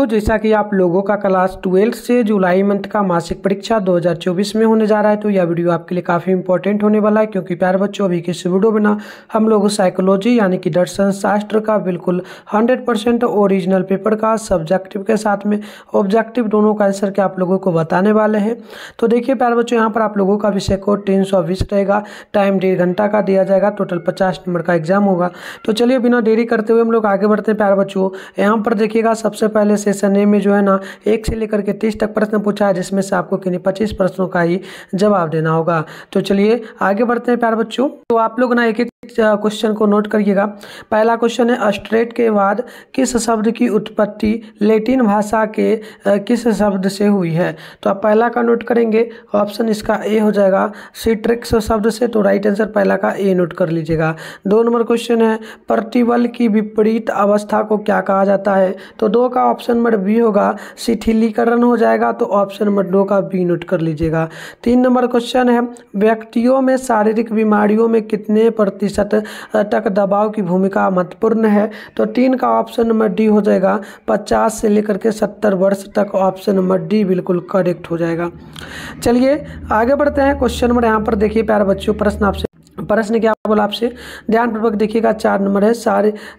तो जैसा कि आप लोगों का क्लास 12 से जुलाई मंथ का मासिक परीक्षा 2024 में होने जा रहा है, तो यह वीडियो आपके लिए काफ़ी इंपॉर्टेंट होने वाला है। क्योंकि प्यारे बच्चों, अभी के इस वीडियो में ना हम लोग साइकोलॉजी यानी कि दर्शन शास्त्र का बिल्कुल 100% ओरिजिनल पेपर का सब्जेक्टिव के साथ में ऑब्जेक्टिव दोनों का आंसर के आप लोगों को बताने वाले हैं। तो देखिए प्यारे बच्चों, यहाँ पर आप लोगों का विषय कोड 320 रहेगा, टाइम 1.5 घंटा का दिया जाएगा, टोटल 50 नंबर का एग्जाम होगा। तो चलिए बिना देरी करते हुए हम लोग आगे बढ़ते हैं। प्यारे बच्चों, यहाँ पर देखिएगा सबसे पहले सेशन ए में जो है ना 1 से लेकर के 30 तक प्रश्न पूछा है, जिसमें से आपको किन्हीं 25 प्रश्नों का ही जवाब देना होगा। तो चलिए आगे बढ़ते हैं प्यारे बच्चों। तो आप लोग ना एक एक क्वेश्चन को नोट करिएगा। पहला क्वेश्चन है, स्ट्रेट के बाद किस शब्द की उत्पत्ति लैटिन भाषा के किस शब्द से हुई है? तो आप पहला का नोट करेंगे, ऑप्शन इसका ए हो जाएगा सिट्रिक्स शब्द से। तो राइट आंसर पहला का ए नोट कर लीजिएगा। 2 नंबर क्वेश्चन है, प्रतिबल की विपरीत अवस्था को क्या कहा जाता है? तो 2 का ऑप्शन नंबर बी होगा शिथिलीकरण हो जाएगा। तो ऑप्शन नंबर 2 का बी नोट कर लीजिएगा। 3 नंबर क्वेश्चन है, व्यक्तियों में शारीरिक बीमारियों में कितने प्रतिशत तक दबाव की भूमिका महत्वपूर्ण है? तो 3 का ऑप्शन नंबर डी हो जाएगा 50 से लेकर के 70 वर्ष तक। ऑप्शन नंबर डी बिल्कुल करेक्ट हो जाएगा। चलिए आगे बढ़ते हैं। क्वेश्चन नंबर यहाँ पर देखिए प्यारे बच्चों, प्रश्न क्या बोला आपसे, ध्यानपूर्वक देखिएगा। 4 नंबर है,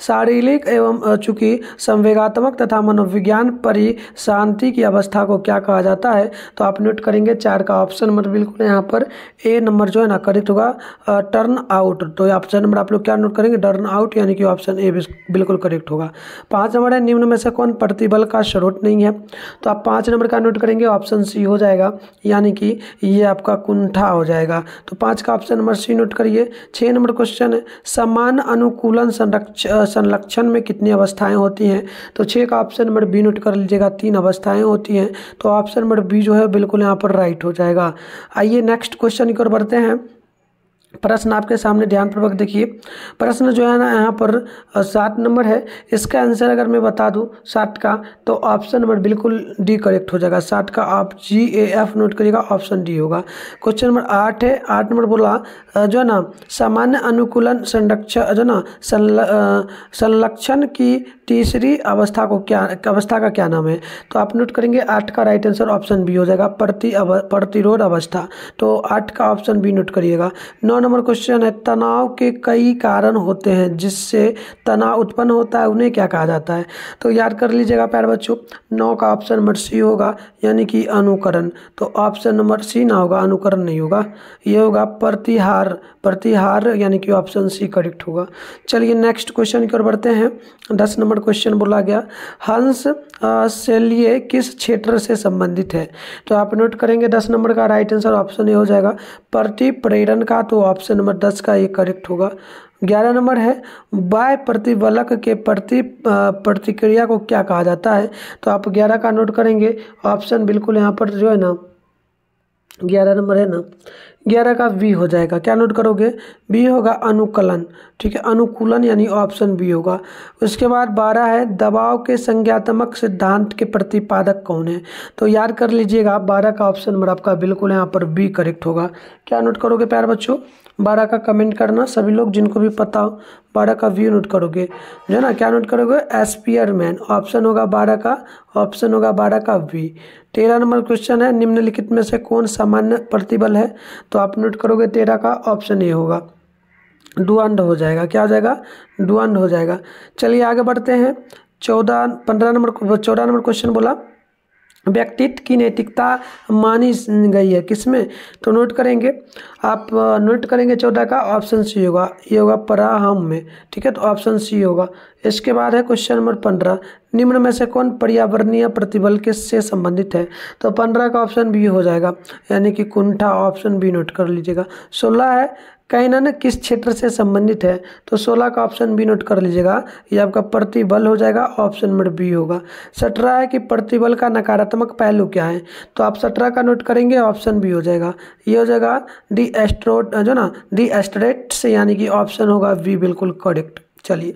शारीरिक एवं चूंकि संवेगात्मक तथा मनोविज्ञान परिशांति की अवस्था को क्या कहा जाता है? तो आप नोट करेंगे 4 का ऑप्शन नंबर बिल्कुल यहाँ पर ए नंबर जो है ना करेक्ट होगा, टर्न आउट। तो ऑप्शन नंबर आप लोग क्या नोट करेंगे, टर्न आउट, यानी कि ऑप्शन ए बिल्कुल करेक्ट होगा। 5 नंबर है, निम्न में से कौन प्रतिबल का स्रोत नहीं है? तो आप 5 नंबर का नोट करेंगे, ऑप्शन सी हो जाएगा, यानी कि ये आपका कुंठा हो जाएगा। तो 5 का ऑप्शन नंबर सी नोट करिए। 6 नंबर क्वेश्चन है, समान अनुकूलन संरक्षण में कितनी अवस्थाएं होती हैं? तो 6 का ऑप्शन नंबर बी नोट कर लीजिएगा, 3 अवस्थाएं होती हैं। तो ऑप्शन नंबर बी जो है बिल्कुल यहाँ पर राइट हो जाएगा। आइए नेक्स्ट क्वेश्चन की ओर बढ़ते हैं। प्रश्न आपके सामने ध्यानपूर्वक देखिए। प्रश्न जो है ना यहाँ पर 7 नंबर है, इसका आंसर अगर मैं बता दूँ 7 का, तो ऑप्शन नंबर बिल्कुल डी करेक्ट हो जाएगा। 7 का आप GAF नोट करिएगा, ऑप्शन डी होगा। क्वेश्चन नंबर 8 है, 8 नंबर बोला जो है ना सामान्य अनुकूलन संरक्षण जो ना संलक्षण की तीसरी अवस्था का क्या नाम है? तो आप नोट करेंगे 8 का राइट आंसर ऑप्शन बी हो जाएगा, प्रतिरोध अवस्था। तो 8 का ऑप्शन बी नोट करिएगा। 9 नंबर क्वेश्चन है, तनाव के कई कारण होते हैं जिससे तनाव उत्पन्न होता है, उन्हें क्या कहा जाता है? तो याद कर लीजिएगा प्यारे बच्चों, 9 का ऑप्शन नंबर सी होगा, यानी कि अनुकरण। तो ऑप्शन नंबर सी ना होगा, अनुकरण नहीं होगा, ये होगा प्रतिहार, यानी कि ऑप्शन सी करेक्ट होगा। चलिए नेक्स्ट क्वेश्चन की ओर बढ़ते हैं। 10 नंबर क्वेश्चन बोला गया, हंस शैलीय किस क्षेत्र से संबंधित है? तो आप नोट करेंगे 10 नंबर का राइट आंसर ऑप्शन ए हो जाएगा, प्रतिप्रेरण का। तो ऑप्शन नंबर 10 का ये करेक्ट होगा। 11 नंबर है, बाह्य प्रतिबलक के प्रतिक्रिया को क्या कहा जाता है? तो आप 11 का नोट करेंगे, ऑप्शन बिल्कुल यहाँ पर जो है ना 11 नंबर है ना, 11 का बी हो जाएगा। क्या नोट करोगे, बी होगा अनुकलन, ठीक है, अनुकूलन, यानी ऑप्शन बी होगा। उसके बाद 12 है, दबाव के संज्ञात्मक सिद्धांत के प्रतिपादक कौन है? तो याद कर लीजिएगा 12 का ऑप्शन नंबर आपका बिल्कुल यहाँ पर बी करेक्ट होगा। क्या नोट करोगे प्यारे बच्चों, 12 का कमेंट करना सभी लोग जिनको भी पता हो। 12 का वी नोट करोगे जो है ना, क्या नोट करोगे, एस्पियरमैन, ऑप्शन होगा 12 का, ऑप्शन होगा 12 का वी। 13 नंबर क्वेश्चन है, निम्नलिखित में से कौन सामान्य प्रतिबल है? तो आप नोट करोगे 13 का ऑप्शन ए होगा, डुअंड हो जाएगा। क्या हो जाएगा, डुअंड हो जाएगा। चलिए आगे बढ़ते हैं। 14 नंबर क्वेश्चन बोला, व्यक्तित्व की नैतिकता मानी गई है किसमें? तो नोट करेंगे, आप नोट करेंगे 14 का ऑप्शन सी होगा, ये होगा पराहम में, ठीक है, तो ऑप्शन सी होगा। इसके बाद है क्वेश्चन नंबर 15, निम्न में से कौन पर्यावरणीय प्रतिबल किससे संबंधित है? तो 15 का ऑप्शन बी हो जाएगा, यानी कि कुंठा, ऑप्शन बी नोट कर लीजिएगा। 16 है, कैनन किस क्षेत्र से संबंधित है? तो 16 का ऑप्शन बी नोट कर लीजिएगा, ये आपका प्रतिबल हो जाएगा, ऑप्शन नंबर बी होगा। 17 है कि प्रतिबल का नकारात्मक पहलू क्या है? तो आप 17 का नोट करेंगे, ऑप्शन बी हो जाएगा, ये हो जाएगा डी एस्ट्रेट्स, यानी कि ऑप्शन होगा बी बिल्कुल करेक्ट। चलिए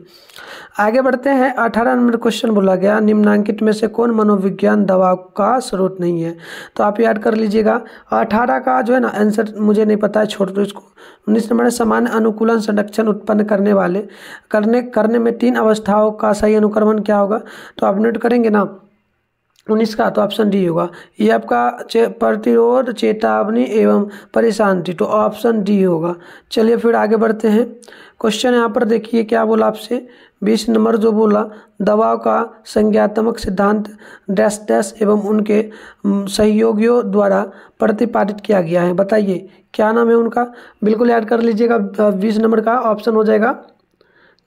आगे बढ़ते हैं। 18 नंबर क्वेश्चन बोला गया, निम्नांकित में से कौन मनोविज्ञान दबाव का स्रोत नहीं है? तो आप याद कर लीजिएगा 18 का जो है ना आंसर मुझे नहीं पता है, छोड़ दो इसको। 19 नंबर सामान्य अनुकूलन संरक्षण उत्पन्न करने में 3 अवस्थाओं का सही अनुक्रमण क्या होगा? तो आप नोट करेंगे ना, 19 का, तो ऑप्शन डी होगा। ये आपका प्रतिरोध, चेतावनी एवं परेशान थी, तो ऑप्शन डी होगा। चलिए फिर आगे बढ़ते हैं। क्वेश्चन यहाँ पर देखिए क्या बोला आपसे, 20 नंबर जो बोला, दबाव का संज्ञात्मक सिद्धांत डैश डैश एवं उनके सहयोगियों द्वारा प्रतिपादित किया गया है, बताइए क्या नाम है उनका। बिल्कुल याद कर लीजिएगा, 20 नंबर का ऑप्शन हो जाएगा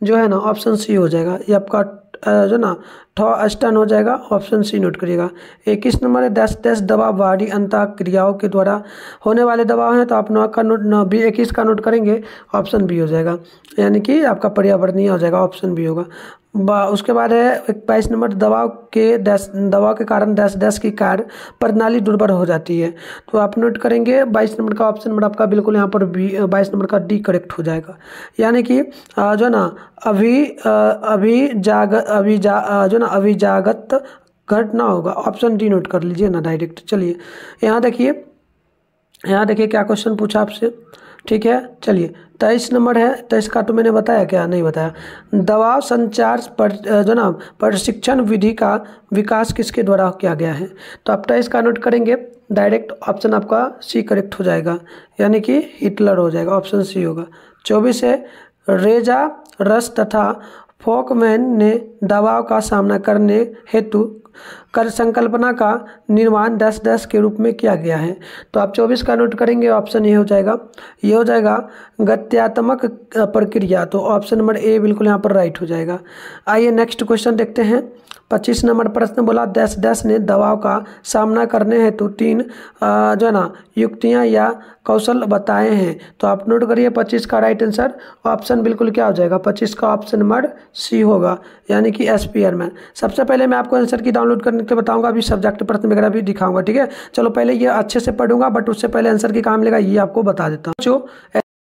जो है ना, ऑप्शन सी हो जाएगा। ये आपका जो ना स्टन हो जाएगा, ऑप्शन सी नोट करिएगा। 21 नंबर है, डैश डैश दबाव बाहरी अंतः क्रियाओं के द्वारा होने वाले दबाव हैं, तो आप 9 का नोट 21 का नोट करेंगे, ऑप्शन बी हो जाएगा, यानी कि आपका पर्यावरणीय हो जाएगा, ऑप्शन बी होगा। उसके बाद है 22 नंबर, दबाव के कारण डैश डैश की कार्य प्रणाली दुर्बल हो जाती है, तो आप नोट करेंगे 22 नंबर का ऑप्शन नंबर आपका बिल्कुल यहाँ पर बी, 22 नंबर का डी करेक्ट हो जाएगा। यानी कि जो ना अभिजागत घटना होगा, ऑप्शन डी नोट कर लीजिए ना डायरेक्ट। चलिए यहाँ देखिए क्या क्वेश्चन पूछा आपसे, ठीक है। चलिए 23 नंबर है, 23 का तो मैंने बताया क्या, नहीं बताया। दबाव संचार जो ना प्रशिक्षण विधि का विकास किसके द्वारा किया गया है, तो आप 23 का नोट करेंगे डायरेक्ट, ऑप्शन आपका सी करेक्ट हो जाएगा, यानी कि हिटलर हो जाएगा, ऑप्शन सी होगा। 24 है, रेजा रस तथा फोकमैन ने दबाव का सामना करने हेतु कर संकल्पना का निर्माण डैश डैश के रूप में किया गया है, तो आप 24 का नोट करेंगे, ऑप्शन ये हो जाएगा, गत्यात्मक प्रक्रिया, तो ऑप्शन नंबर ए बिल्कुल यहाँ पर राइट हो जाएगा। आइए नेक्स्ट क्वेश्चन देखते हैं। 25 नंबर प्रश्न बोला, डैश डैश ने दबाव का सामना करने हेतु 3 जो है ना युक्तियाँ या कौशल बताए हैं, तो आप नोट करिए 25 का राइट आंसर, ऑप्शन बिल्कुल क्या हो जाएगा, 25 का ऑप्शन नंबर सी होगा, यानी कि स्पीयरमैन। सबसे पहले मैं आपको आंसर की डाउनलोड करने के बताऊंगा, अभी सब्जेक्ट प्रश्न वगैरह भी दिखाऊंगा, ठीक है। चलो पहले ये अच्छे से पढ़ूंगा, बट उससे पहले आंसर की कहाँ मिलेगा ये आपको बता देता हूँ। जो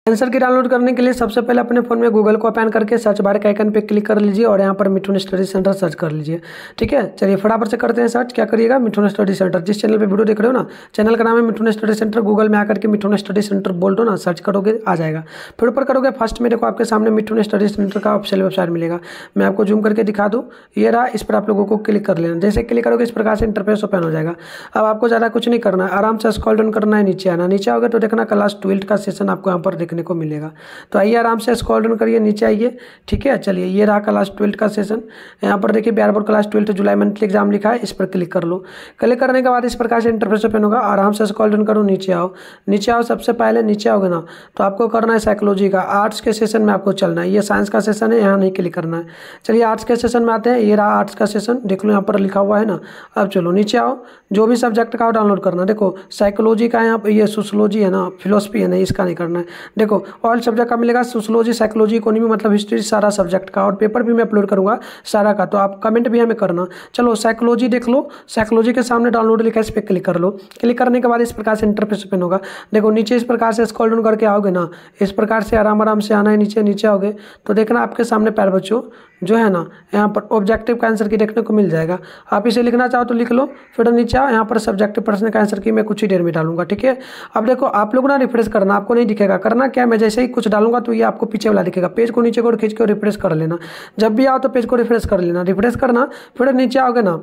आंसर की डाउनलोड करने के लिए सबसे पहले अपने फोन में गूगल को ओपन करके सर्च बार के आइकन पे क्लिक कर लीजिए और यहाँ पर मिठुन स्टडी सेंटर सर्च कर लीजिए, ठीक है। चलिए फटाफट से करते हैं सर्च, क्या करिएगा, मिठुन स्टडी सेंटर। जिस चैनल पे वीडियो देख रहे हो ना, चैनल का नाम है मिठुन स्टडी सेंटर, गूगल में आकर के मिठुन स्टडी सेंटर बोल दो ना, सर्च करोगे आ जाएगा। फिर ऊपर करोगे फर्स्ट में देखो आपके सामने मिठुन स्टडी सेंटर का ऑफिशियल वेबसाइट मिलेगा, मैं आपको जूम करके दिखा दूँ, ये रहा, इस पर आप लोगों को क्लिक कर लेना। जैसे क्लिक करोगे इस प्रकार से इंटरफेस ओपन हो जाएगा। अब आपको ज़्यादा कुछ नहीं करना है, आराम से स्क्रॉल डाउन करना है, नीचे आना, नीचे आओगे तो देखना क्लास 12 का सेशन आपको यहाँ पर देखने को मिलेगा, तो आइए आराम से स्क्रॉल डाउन करिए, नीचे आइए, ठीक है। चलिए ये रहा क्लास 12 का सेशन, यहाँ पर देखिए बिहार बोर्ड क्लास 12 जुलाई मंथली एग्जाम लिखा है, इस पर क्लिक कर लो। क्लिक करने के बाद इस प्रकार से इंटरफेस ओपन होगा, आराम से स्क्रॉल डाउन करो, नीचे आओ, सबसे पहले नीचे आओगे ना तो आपको करना है साइकोलॉजी का, आर्ट्स के सेशन में आपको चलना है, ये साइंस का सेशन है, यहाँ नहीं क्लिक करना है। चलिए आर्ट्स के सेशन में आते हैं, ये रहा आर्ट्स का सेशन, देख लो यहाँ पर लिखा हुआ है ना। अब चलो नीचे आओ, जो भी सब्जेक्ट का डाउनलोड करना, देखो साइकोलॉजी का यहाँ पर, ये सोशोलॉजी है ना, फिलोसफी है ना, इसका नहीं करना है। देखो ऑल सब्जेक्ट का मिलेगा, सोशोलॉजी, साइकोलॉजी, इकोनॉमी मतलब हिस्ट्री, सारा सब्जेक्ट का, और पेपर भी मैं अपलोड करूंगा सारा का, तो आप कमेंट भी हमें करना। चलो साइकोलॉजी देख लो, साइकोलॉजी के सामने डाउनलोड लिखा है, इस पर क्लिक कर लो। क्लिक करने के बाद इस प्रकार से इंटरफेस ओपन होगा, देखो नीचे इस प्रकार से स्क्रॉल डाउन करके आओगे ना, इस प्रकार से आराम से आना है, नीचे आओगे तो देखना आपके सामने प्यारे बच्चों जो है ना, यहाँ पर ऑब्जेक्टिव का आंसर की देखने को मिल जाएगा। आप इसे लिखना चाहो तो लिख लो, फिर नीचे आओ, यहाँ पर सब्जेक्टिव प्रश्न का आंसर की मैं कुछ ही देर में डालूंगा, ठीक है। अब देखो आप लोग ना रिफ्रेश करना, आपको नहीं दिखेगा, करना क्या, मैं जैसे ही कुछ डालूंगा तो ये आपको पीछे वाला दिखेगा, पेज को नीचे को खींच के रिफ्रेश कर लेना, जब भी आओ तो पेज को रिफ्रेश कर लेना, रिफ्रेश करना, फिर नीचे आओगे ना,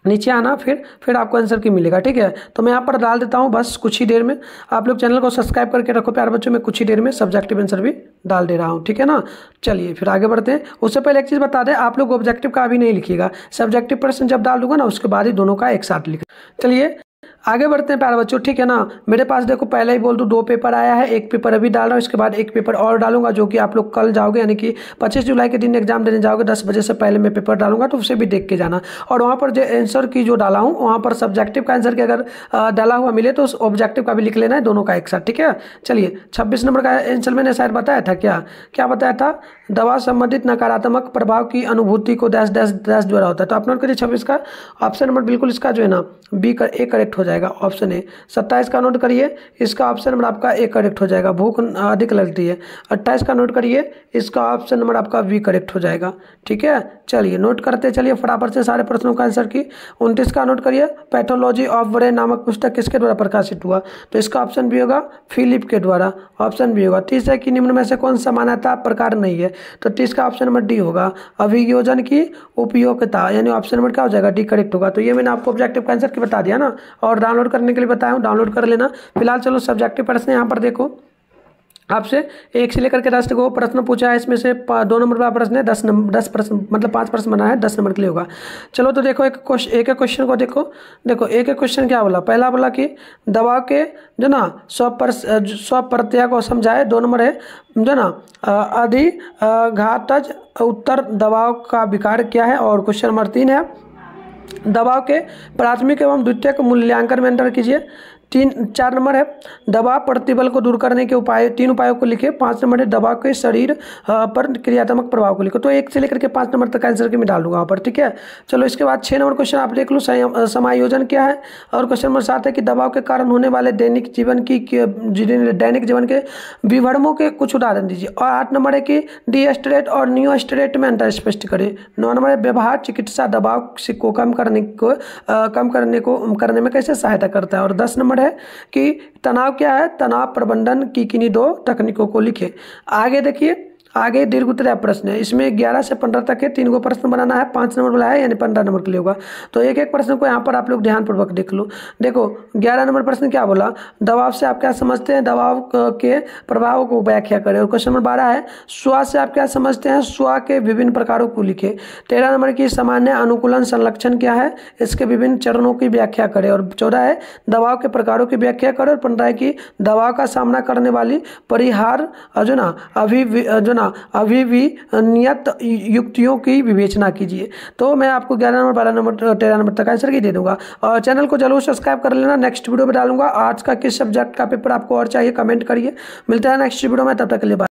नीचे आना, फिर आपको आंसर की मिलेगा, ठीक है। तो मैं यहाँ पर डाल देता हूँ बस कुछ ही देर में, आप लोग चैनल को सब्सक्राइब करके रखो प्यारे बच्चों, मैं कुछ ही देर में सब्जेक्टिव आंसर भी डाल दे रहा हूँ, ठीक है ना। चलिए फिर आगे बढ़ते हैं। उससे पहले एक चीज़ बता दें, आप लोग ऑब्जेक्टिव का अभी नहीं लिखिएगा, सब्जेक्टिव प्रश्न जब डाल दूंगा ना उसके बाद ही दोनों का एक साथ लिख। चलिए आगे बढ़ते हैं प्यारे बच्चों, ठीक है ना। मेरे पास देखो पहले ही बोल दूं 2 पेपर आया है, एक पेपर अभी डाल रहा हूँ, इसके बाद एक पेपर और डालूंगा, जो कि आप लोग कल जाओगे, यानी कि 25 जुलाई के दिन एग्जाम देने जाओगे, 10 बजे से पहले मैं पेपर डालूंगा, तो उसे भी देख के जाना। और वहाँ पर जो आंसर की जो डाला हूँ, वहाँ पर सब्जेक्टिव का आंसर की अगर डाला हुआ मिले तो उस ऑब्जेक्टिव का भी लिख लेना है, दोनों का एक साथ, ठीक है। चलिए 26 नंबर का आंसर मैंने शायद बताया था, क्या बताया था, दवा संबंधित नकारात्मक प्रभाव की अनुभूति को डैश डैश डैश द्वारा होता है, तो आप नोट करिए 26 का ऑप्शन नंबर बिल्कुल इसका जो है ना बी का ए करेक्ट हो जाएगा, ऑप्शन ए। 27 का नोट करिए, इसका ऑप्शन नंबर आपका ए करेक्ट हो जाएगा, भूख अधिक लगती है। 28 का नोट करिए, इसका ऑप्शन नंबर आपका बी करेक्ट हो जाएगा, ठीक है। चलिए नोट करते चलिए फटाफट से सारे प्रश्नों का आंसर की। 29 का नोट करिए, पैथोलॉजी ऑफ ब्रेन नामक पुस्तक किसके द्वारा प्रकाशित हुआ, तो इसका ऑप्शन बी होगा फिलिप के द्वारा, ऑप्शन बी होगा। 30 है कि निम्न में से कौन सा मान्यता प्रकार नहीं है, तो 30 का ऑप्शन नंबर डी होगा। अभियोजन की उपयोगिता यानी ऑप्शन नंबर क्या हो जाएगा, डी करेक्ट होगा। तो ये मैंने आपको ऑब्जेक्टिव का आंसर की बता दिया ना, और डाउनलोड करने के लिए बताया हूँ, डाउनलोड कर लेना। फिलहाल चलो सब्जेक्टिव प्रश्न यहाँ पर देखो, आपसे 1 से लेकर के 10 को प्रश्न पूछा है, इसमें से 2 नंबर वाला प्रश्न है, 10 प्रश्न मतलब 5 प्रश्न बना है, 10 नंबर के लिए होगा। चलो तो देखो एक क्वेश्चन को देखो एक क्वेश्चन क्या बोला। पहला बोला कि दबाव के जो ना स्वप्रत्यय को समझाए। 2 नंबर है जो ना अधिघातज उत्तर दबाव का विकार क्या है। और क्वेश्चन नंबर 3 है दबाव के प्राथमिक एवं द्वितीयक मूल्यांकन में अंतर कीजिए। 4 नंबर है दबाव प्रतिबल को दूर करने के उपाय, 3 उपायों को लिखे। 5 नंबर है दबाव के शरीर पर क्रियात्मक प्रभाव को लिखो। तो 1 से लेकर के 5 नंबर तक आंसर के मैं डाल दूंगा वहाँ पर, ठीक है। चलो इसके बाद 6 नंबर क्वेश्चन आप देख लो, समायोजन क्या है। और क्वेश्चन नंबर 7 है कि दबाव के कारण होने वाले दैनिक जीवन के विवरणों के कुछ उदाहरण दीजिए। और 8 नंबर है कि डीएस्टरेट और नियोस्टरेट में अंतर स्पष्ट करें। 9 नंबर है व्यवहार चिकित्सा दबाव को कम करने में कैसे सहायता करता है। और 10 नंबर है कि तनाव क्या है, तनाव प्रबंधन की किन्हीं 2 तकनीकों को लिखे। आगे देखिए, आगे दीर्घ उत्तरीय प्रश्न है, इसमें 11 से 15 तक है, 3 को प्रश्न बनाना है, 5 नंबर वाला है यानी 15 नंबर के लिए होगा। तो एक एक प्रश्न को यहाँ पर आप लोग ध्यानपूर्वक देख लो। देखो 11 नंबर प्रश्न क्या बोला, दबाव से आप क्या समझते हैं, दबाव के प्रभाव को व्याख्या करें। और क्वेश्चन नंबर 12 है स्व से आप क्या समझते हैं, स्व के विभिन्न प्रकारों को लिखे। 13 नंबर की सामान्य अनुकूलन संलक्षण क्या है, इसके विभिन्न चरणों की व्याख्या करें। और 14 है दबाव के प्रकारों की व्याख्या करें। और 15 है कि दबाव का सामना करने वाली परिहार अभिनियत युक्तियों की विवेचना कीजिए। तो मैं आपको 11 नंबर 12 नंबर 13 नंबर तक आंसर की दे दूंगा। और चैनल को जरूर सब्सक्राइब कर लेना, नेक्स्ट वीडियो में डालूंगा आर्ट्स का किस सब्जेक्ट का पेपर आपको और चाहिए कमेंट करिए। मिलता है नेक्स्ट वीडियो में, तब तक के लिए बाय।